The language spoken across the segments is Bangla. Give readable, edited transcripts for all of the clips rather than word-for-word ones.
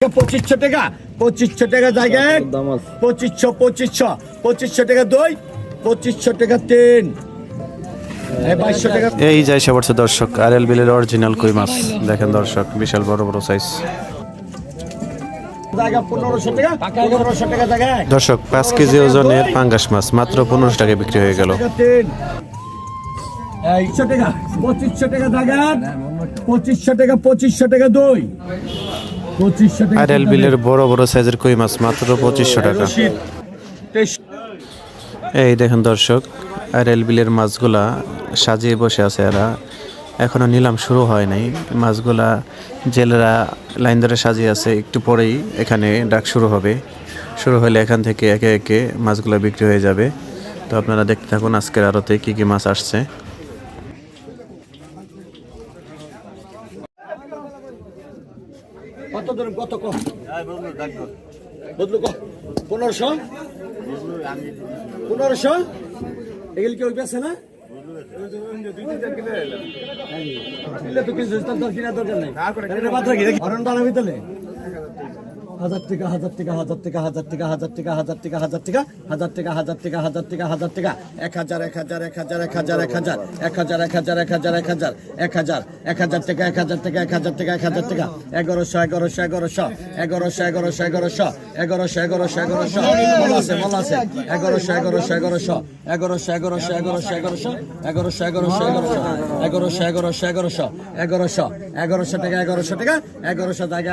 2500 টাকা 2500 টাকা জায়গায় 2500 টাকা দই 2500 টাকা তিন 2200 টাকা এই যাই সে বলছে দর্শক আরএল বিলের অরিজিনাল কই মাছ দেখেন দর্শক বিশাল বড় বড় সাইজ জায়গা 1500 টাকা 1500 টাকা জায়গায় দর্শক 5 কেজি ওজনের পাঙ্গাস মাছ মাত্র 15 টাকায় বিক্রি হয়ে গেল। 100 টাকা 2500 টাকা জায়গা 2500 টাকা দই 2500 টাকা আরএল বিলের বড় বড় সাইজের কই মাছ মাত্র 2500 টাকা। এই দেখেন দর্শক আরএল বিলের মাছগুলা সাজিয়ে বসে আছে এরা এখনো নিলাম শুরু হয় নাই মাছগুলা জেলেরা লাইন ধরে সাজিয়ে আছে একটু পরেই এখানে ডাক শুরু হবে শুরু হলে এখান থেকে একে একে মাছগুলা বিক্রি হয়ে যাবে। তো আপনারা দেখতে থাকুন আজকের আড়তে কি কি মাছ আসছে। কত ধরুন কত কম বদলু কম 1500 এগুলি কি ওই পেছে না হাজার টাকা 1100 টাকা 1100 টাকা 1100 টাকা 1100 জায়গা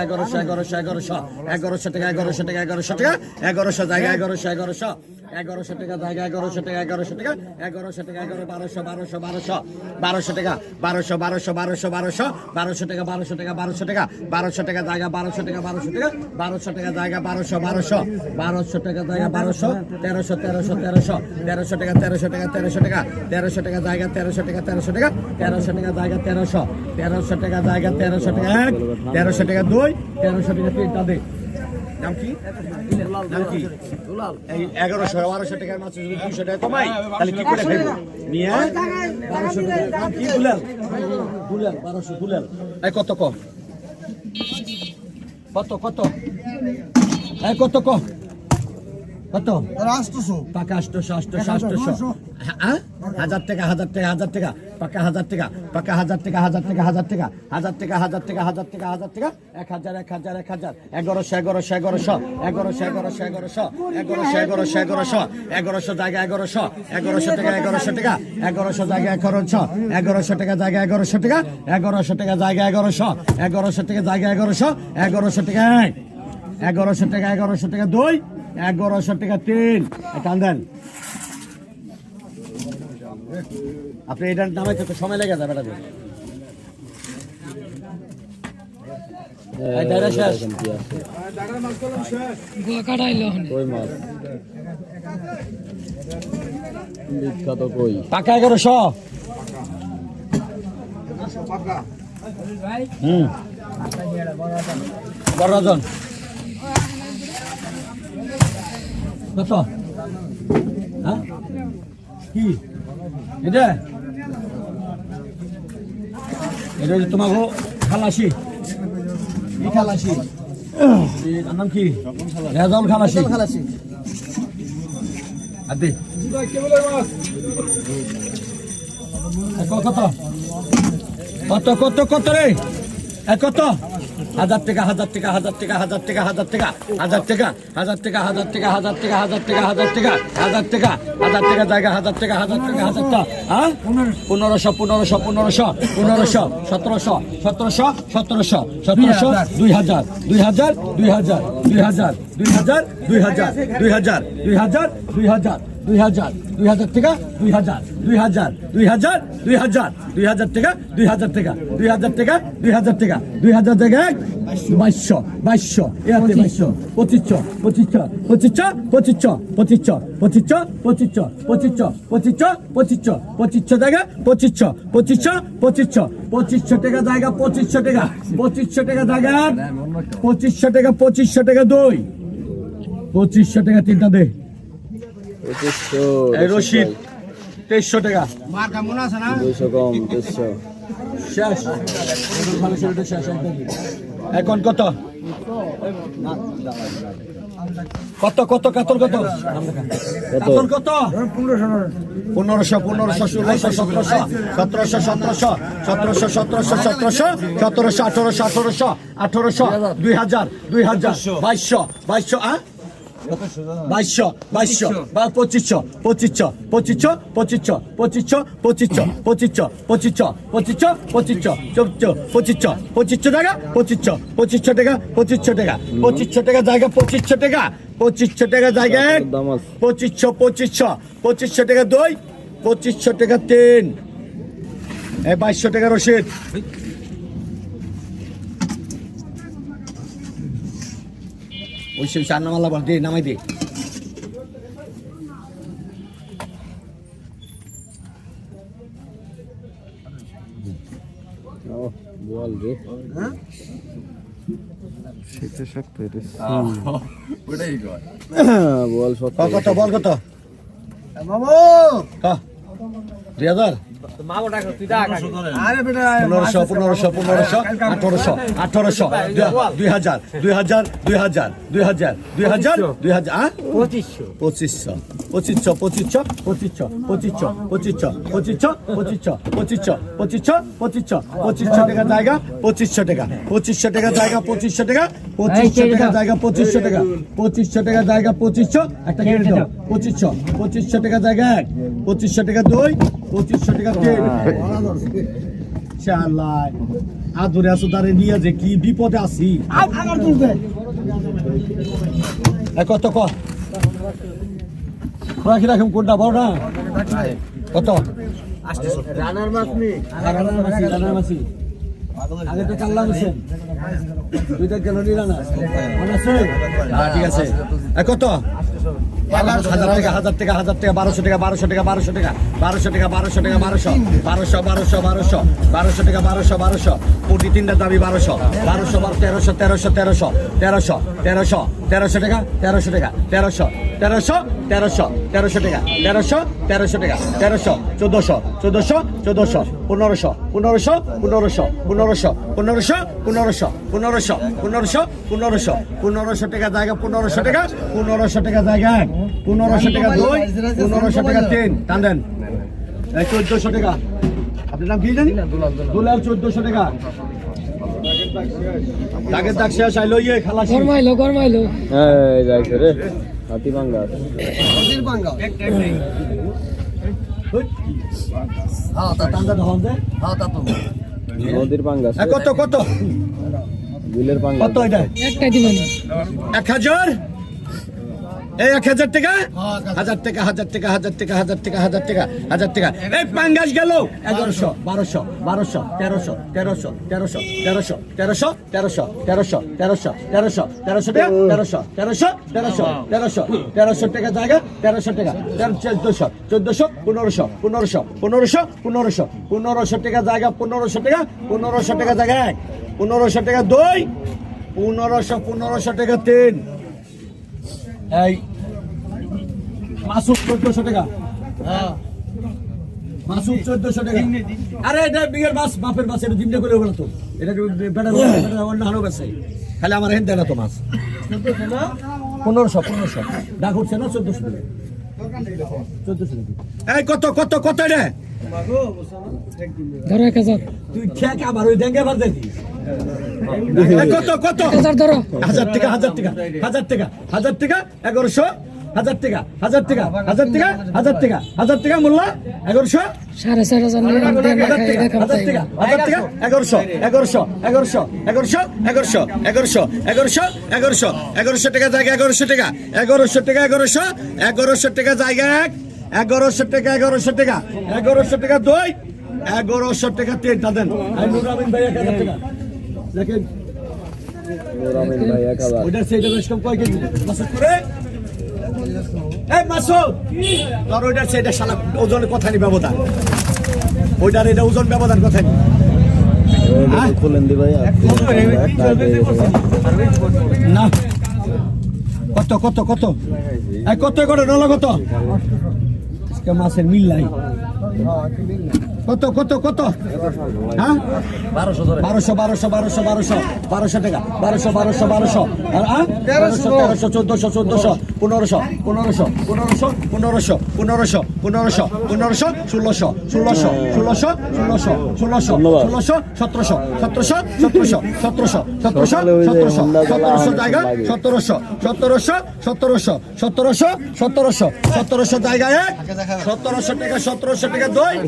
1100 টাকা জায়গা 1100 টাকা 1100 টাকা 1100 টাকা 1200 টাকা 1200 টাকা 1200 টাকা 1200 টাকা জায়গা 1200 টাকা 1200 টাকা জায়গা 1200 টাকা জায়গা 1200 1300 টাকা 1300 টাকা জায়গা 1300 টাকা 1300 টাকা জায়গা 1300 টাকা জায়গা 1300 টাকা 1300 টাকা 2 1300 টাকা তিনটা দে নাম কি এই 1100 টাকার মাছ যদি 200 টাকা কমাই তাহলে কি করে খাইব নিয়ে 1200 টাকা নাম কি দুলাল 1200 দুলাল এই কত কম কত এই কত কম কত 800 পাকা 800 হ্যাঁ 1000 টাকা পাকা 1000 টাকা পাকা 1000 টাকা 1000 টাকা 1000 টাকা 1000 টাকা 1000 টাকা 1000 টাকা 1100 জায়গা 1100 টাকা 1100 টাকা 1100 জায়গা 1100 টাকা জায়গা 1100 টাকা 1100 টাকা জায়গা 1100 টাকা জায়গা 1100 টাকা 1100 টাকা 2 1100 টাকা 3 টান দেন আপনি এটার নামে তো সময় লেগে যাবে এটা পাকা 1100 বড় জন কত হ্যাঁ কি এটা তোমার খালাসি কি খালাসি নাম কি রেজাউল খালাসি আদি কত রে কত 1000 টাকা 1000 টাকা 1000 টাকা 1000 টাকা 1000 টাকা 1000 টাকা 1000 টাকা 1000 টাকা 1000 টাকা 1000 টাকা 1000 টাকা 1000 টাকা 1000 টাকা জায়গা 1000 টাকা 1000 টাকা 1000 টাকা হ্যাঁ 1500 1700 2000 টাকা 2000 টাকা 2000 টাকা 2000 টাকা 2200 এতে 2500 জায়গা 2500 টাকা জায়গা 2500 টাকা জায়গা 2500 টাকা 2 2500 টাকা তিনটা দে রশিদ 2300 টাকা মার কেমন আছে না 200 কম 2300 শেষ এখন কত কত কত কাতল কত কাতল কত 1500 1500 1600 1700 1700 1700 1700 1700 1700 1800 2000 2000 2200 2200 2200 2200 2500 2500 2500 2500 2500 2500 2500 2500 2500 2500 টাকা 2500 টাকা 2500 টাকা 2500 টাকা জায়গা 2500 টাকা 2500 টাকা জায়গা 2500 2500 টাকা 2 2500 টাকা 3 এই 2200 টাকা রশিদ ওই সেই চার নামালা বল দে নামাই দে বল রে শীতে শক্ত হইতেছে বল সত্য কত বল কত মামু হ্যাঁ 2000 1500 1500 1500 1800 1800 2000 2000 2000 2000 2000 2000 হ্যাঁ 2500 2500 2500 2500 2500 2500 2500 2500 টাকা জায়গা 2500 টাকা 2500 টাকা জায়গা 2500 টাকা 2500 টাকা জায়গা 2500 টাকা 2500 টাকা জায়গা 2500 একটা কেটে দাও 2500 টাকা জায়গা 2500 টাকা 2 2500 টাকা 3 শালা আদরে আসুদারে নিয়ে যে কি বিপদে আছি কত কত রাখি রাখুন কোনটা বড় না কত রানার মাছ নি রানার মাছি আগে তো কাল্লা মিছেন দুইটা গেল নি রানা মনে আছে হ্যাঁ ঠিক আছে কত 1000 টাকা 1000 টাকা 1000 টাকা 1200 টাকা 1200 টাকা 1200 টাকা 1200 টাকা 1200 টাকা 1200 1200 টাকা 1200 কোটি তিনটা দাবি 1200 1300 1300 1300 টাকা 1300 টাকা 1300 টাকা 1300 টাকা 1400 1500 টাকা জায়গা 1500 টাকা 1500 টাকা জায়গা 1500 টাকা 2 1500 টাকা 3 টান দেন 1400 টাকা আপনার নাম কি জানি দুলাল 1400 টাকা দাগের দাগ শেষ আইলো ইয়ে খালাসি গরমাইলো এই যাইছে রে হাতি ভাঙ্গা হ্যাঁ তা টান দেন হন দে হ্যাঁ তা তো নদীর পাঙ্গা কত কত বিলের পাঙ্গা কত এটা একটা দিবেন 1000 এই 1000 টাকা 1000 টাকা 1000 টাকা 1000 টাকা 1000 টাকা 1000 টাকা 1000 টাকা এই পাঙ্গাস গেল 1100 1200 1200 1300 1300 1300 1300 1300 1300 1300 1300 1300 টাকা 1300 1300 1300 1300 টাকা জায়গা 1300 টাকা 1400 1400 1500 1500 1500 1500 টাকা জায়গা 1500 টাকা 1500 টাকা জায়গা 1500 টাকা 2 1500 টাকা 3 এই মাসুদ 1400 টাকা মাসুদ 1400 টাকা আরে এটা বিয়ের মাছ বাপের মাছ এটা দিনটা করে বলো তো এটা বেটা অন্য হানো বেশি খালি আমার হেন দেয় না তো মাছ 1500 ডাক উঠছে না 1400 টাকা 1400 টাকা এই কত কত কত রে ধরো 1000 তুই ঠিক আমার ওই ডেঙ্গে বাদ দিবি কত কত 1000 ধরো 1000 টাকা 1000 টাকা 1000 টাকা 1000 টাকা 1100 1000 টাকা 1000 টাকা 1000 টাকা 1000 টাকা 1000 টাকা মোল্লা 1100 4.5 নিয়ে দেখাম 1000 টাকা 1000 টাকা 1100 টাকা জায়গা 1100 টাকা 1100 টাকা 1100 টাকা জায়গা 1100 টাকা 1100 টাকা 1100 টাকা 2 1100 টাকা 3 দাদেন আই নুরামিন ভাই 1000 টাকা দেখেন নুরামিন ভাই 1000 ওটা সেইটা বেশ কম কয় কেজি মাসুদ করে এই মাসুদ তোর ওইটা সেইটা শালা ওজনের কথা নি ব্যবধান ওইটার এটা ওজন ব্যবধান কথা নি খুলেন দি ভাই না কত কত কত এই কত করে নলা কত আজকে মাছের মিল নাই কত কত কত হ্যাঁ 1200 টাকা 1200 আর 1300 1400 1500 1600 জায়গা 1700 জায়গায় 1700 টাকা 2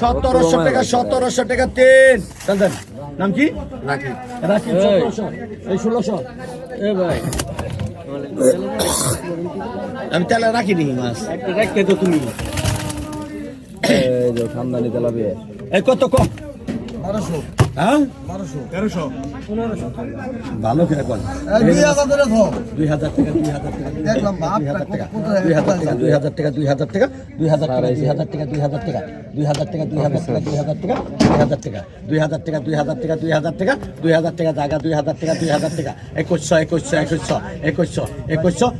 1700 টাকা 3 চলেন নাম কি রাখি 1700 এই 1600 এ ভাই আমি তেলে রাখিনি মাছ একটা রাখতে তো তুমি এই যে খানদানি তেলাপিয়া এই কত কম 1200 হ্যাঁ 1300 ভালো করে কোন 2000 টাকা 2000 টাকা দেখলাম বাপ 2000 টাকা 2000 টাকা 2000 টাকা 2000 টাকা 2000 টাকা 2000 টাকা 2000 টাকা 2000 টাকা 2000 টাকা 2000 টাকা 2000 টাকা 2000 টাকা 2000 টাকা জায়গা 2000 টাকা 2000 টাকা 2100 টাকা 2200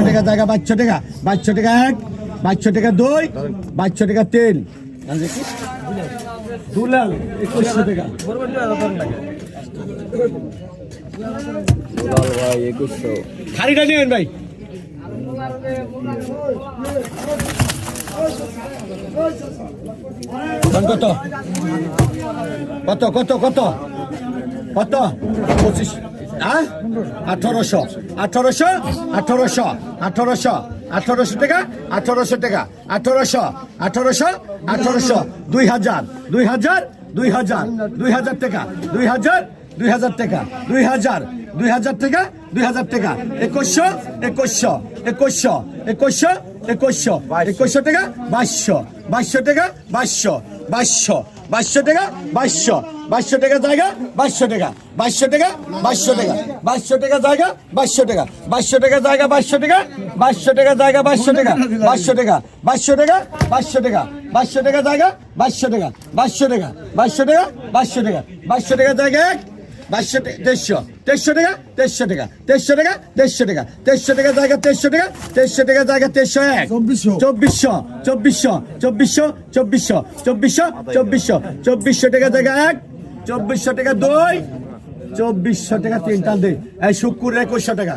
টাকা 2200 টাকা 2200 টাকা 1 2200 টাকা 2 2200 টাকা 3 দুলাল 2100 টাকা দুলাল ভাই 2100 খারিটা নেন ভাই কত কত কত কত কত 25 হ্যাঁ 1800 টাকা 2000 টাকা 2000 টাকা 2100 টাকা 2100 টাকা 2100 টাকা 2200 টাকা 2200 টাকা 2200 টাকা জায়গা 2200 টাকা 2200 টাকা 2200 টাকা 2200 টাকা জায়গা 2200 টাকা 2200 টাকা জায়গা 2200 টাকা 2200 টাকা জায়গা 2200 টাকা 2200 টাকা 2200 টাকা 2200 টাকা 2200 টাকা জায়গা 2200 টাকা 2200 টাকা 2200 টাকা 2200 টাকা 2200 টাকা জায়গা 2300 টাকা 2300 টাকা 2300 টাকা 2300 টাকা 2300 টাকা জায়গা 2300 টাকা 2300 টাকা জায়গা 2301 2400 টাকা জায়গা 1 2400 টাকা 2 2400 টাকা 3 টান দে এই শুক্র 2100 টাকা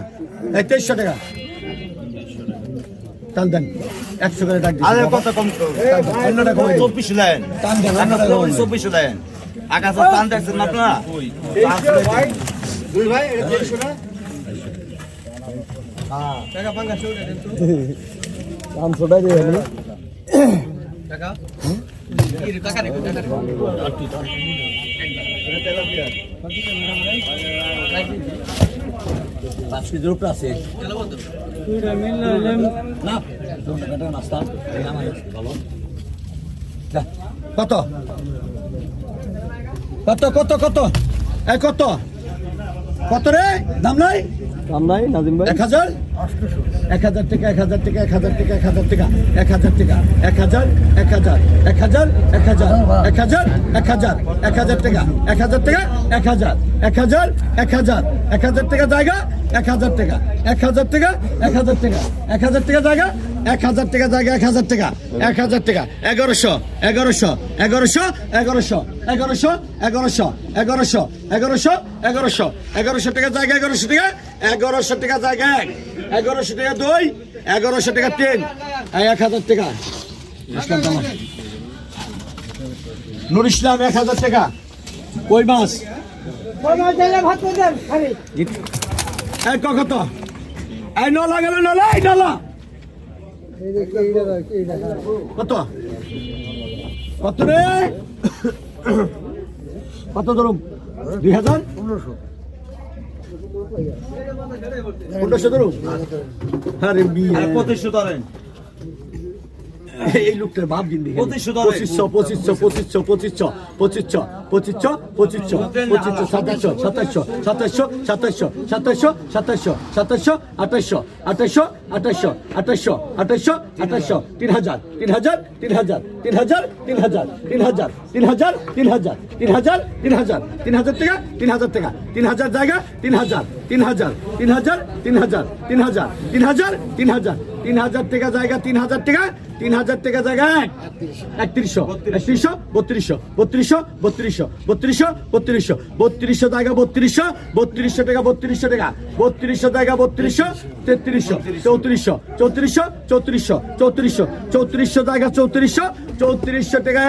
এই 2300 টাকা টান দেন 100 করে ডাক দিন আরে কত কম অন্যটা কম 24 লাইন টান দেন 24 লাইন আকাশে টান দেখছেন আপনারা দুই ভাই এটা 300 না হ্যাঁ টাকা 500 দেন তো 500 টাকা দিয়ে হলো টাকা কি রে টাকা রে বাসি জোর আছে না টাকা নাস্তা ভালো কত কত কত কত এই কত কত রে দাম নাই দাম নাই নাজিম ভাই 1000 1000 টাকা 1000 টাকা 1000 টাকা 1000 টাকা 1000 টাকা 1000 1000 1000 1000 1000 1000 টাকা 1000 টাকা 1000 1000 টাকা জায়গা 1000 টাকা 1000 টাকা 1000 টাকা 1000 টাকা জায়গা 1000 টাকা জায়গা 1000 টাকা 1000 টাকা 1100 টাকা জায়গা 1100 টাকা 1100 টাকা জায়গা 1100 টাকা 2 1100 টাকা 3 1000 টাকা ইসলাম তোমার নুর ইসলাম 1000 টাকা কই মাছ এই কত এই নলা গেল নলা এই নলা কত কত রে কত ধরুন 2000 1500 ধরুন আরে বিয়ে 2500 ধরেন এই লোকটার বাপ গিন্দি 2500 2500 2500 2500 2500 2500 2500 2700 2700 2700 2700 2700 2700 2700 2800 2800 2800 2800 2800 3000 3000 3000 3000 3000 3000 3000 3000 3000 3000 3000 টাকা 3000 টাকা 3000 জায়গা 3000 3000 3000 3000 3000 3000 3000 3000 টাকা জায়গা 3000 টাকা 3000 টাকা জায়গা 3100 3100 3200 3200 3200 3200 3200 3200 জায়গা 3200 3200 টাকা 3200 টাকা 3200 জায়গা 3200 3300 3400 3400 3400 3400 3400 জায়গা 3400 3400 টাকা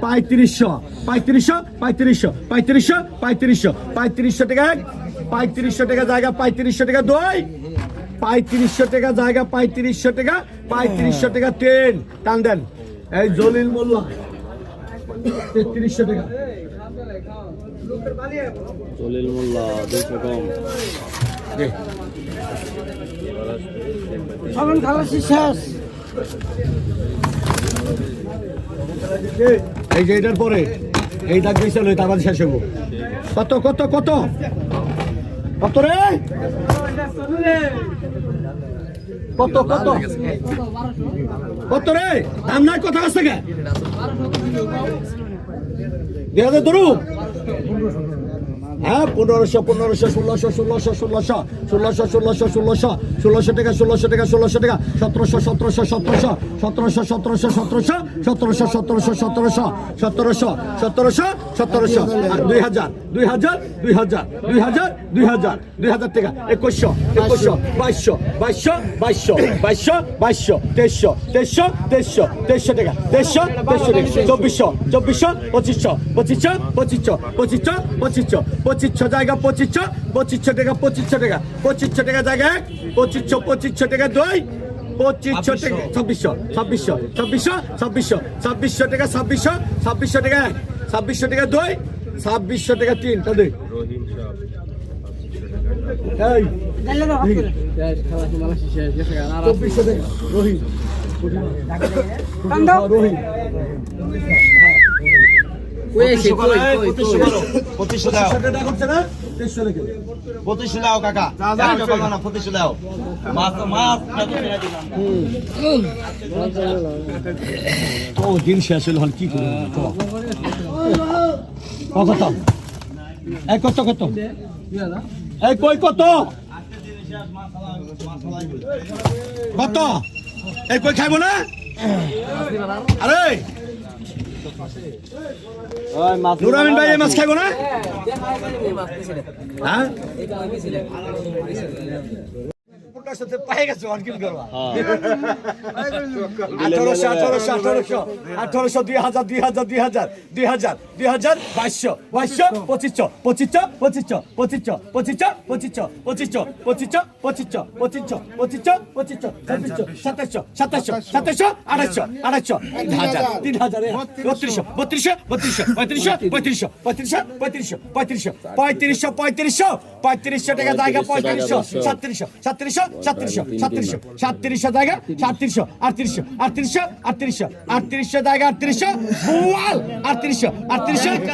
3500 3500 3500 3500 3500 3500 টাকা 3500 টাকা জায়গা 3500 টাকা 2 3500 টাকা জায়গা 3500 টাকা 3500 টাকা 10 টান দেন এই জলিল মোল্লা 3300 টাকা জলিল মোল্লা 200 কম সমান খালাসি শেষ এই যে এটার পরে এই দাগ গেছিল এটা আবার শেষ হবো কত কত কত কত রে কত কত কত রে দাম নাই কথা আছে কে দেয়া দে ধরু হ্যাঁ 1500 1500 1600 1600 1600 1600 1600 1600 টাকা 1600 টাকা 1600 টাকা 1700 1700 1700 1700 1700 1700 1700 1700 1700 1700 আর 2000 2000 2000 2000 2000 2000 টাকা 2100 2100 2200 2200 2200 2200 2300 2300 2300 টাকা 2300 2300 টাকা 2400 2400 2500 2500 2500 2500 2500 জায়গা 2500 2500 টাকা 2500 টাকা 2500 টাকা জায়গা 2500 2500 টাকা 2 2500 টাকা 2600 2600 2600 2600 2600 টাকা 2600 2600 টাকা 2600 টাকা 2 2600 টাকা 3 তা দে এই খালাসি মালাসি শেষ গেছে আর 2400 টাকা রহিম রহিম কই আছে কই 2500 দাও টাকা করছে না 2300 টাকা 2500 দাও কাকা জানি তো না 2500 দাও মাছ তো মাছ ও দিন শেষ হলো হল কি করব কত এই কত কত এই কই কত কত এই কই খাইবো না আরে ওই মাছ নুরামিন ভাই এই মাছ খাইবো না হ্যাঁ সাথে পাই গেছে আর কি করবা 1800 1800 1800 2000 2000 2000 2000 2000 2200 2200 2500 2500 2500 2500 2500 2500 2500 2500 2500 2500 2700 2700 2800 3000 3200 3200 3500 3500 টাকা জায়গা 3500 3700 3700 জায়গা 3700 3800 3800 জায়গা 3800 বুয়াল 3800 টাকা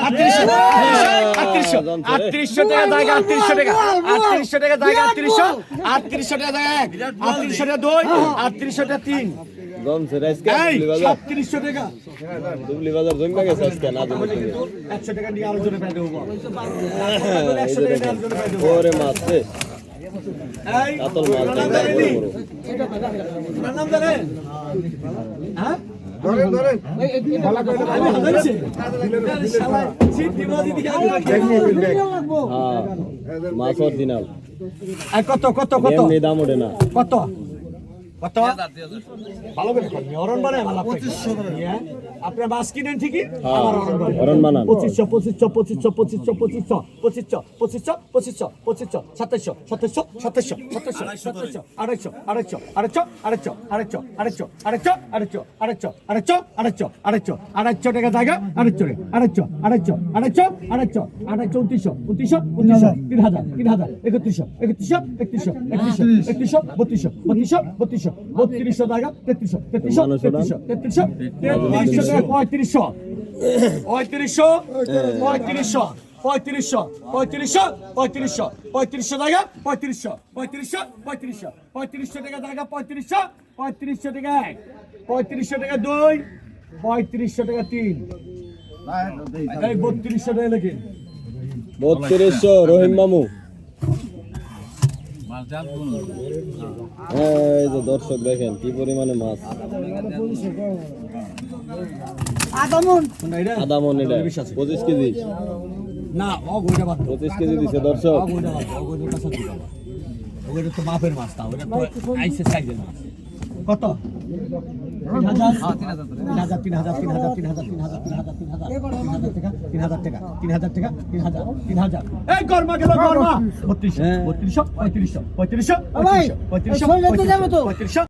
জায়গা 3800 টাকা 3800 টাকা জায়গা 3800 টাকা জায়গা 3800 টাকা 2 3800 টাকা 3 জমছে রাইসকে এই বাজার 3700 টাকা দুবলি বাজার জমে গেছে আজকে না জমে 100 টাকা নিয়ে আরো জোরে পাই দেবো 100 টাকা নিয়ে আরো জোরে পাই দেবো ওরে মাছ রে এই কাতল মাছ নাম জানেন নাম জানেন হ্যাঁ মাছ অরিজিনাল কত কত কত এমনি দাম ওঠে না কত কত ভালো করে অরণ বানায় ভালো আপনার মাছ কিনেন ঠিকই অরণ বানান 2500 2500 2500 2500 2500 2500 2500 2500 2700 2700 2700 2700 2800 টাকা জায়গা 2800 3000 3200 3100 3200 3200 3200 3200 3200 টাকা 3300 3300 3300 3300 টাকা 3500 3500 টাকা 3500 টাকা জায়গা 3500 টাকা 1 3500 টাকা 2 3500 টাকা 3 এই 3200 টাকা লেখেন 3200 রহিম মামু এই যে দর্শক দেখেন কি পরিমাণে মাছ আধা মন এটা 25 কেজি না ও গোটা বাদ 25 কেজি দিছে দর্শক ওটা তো মাপের মাছ তা ওটা তো আইসে সাইজের মাছ কত 3000 এই গরমা গেল গরমা 3200 3500 3500 3500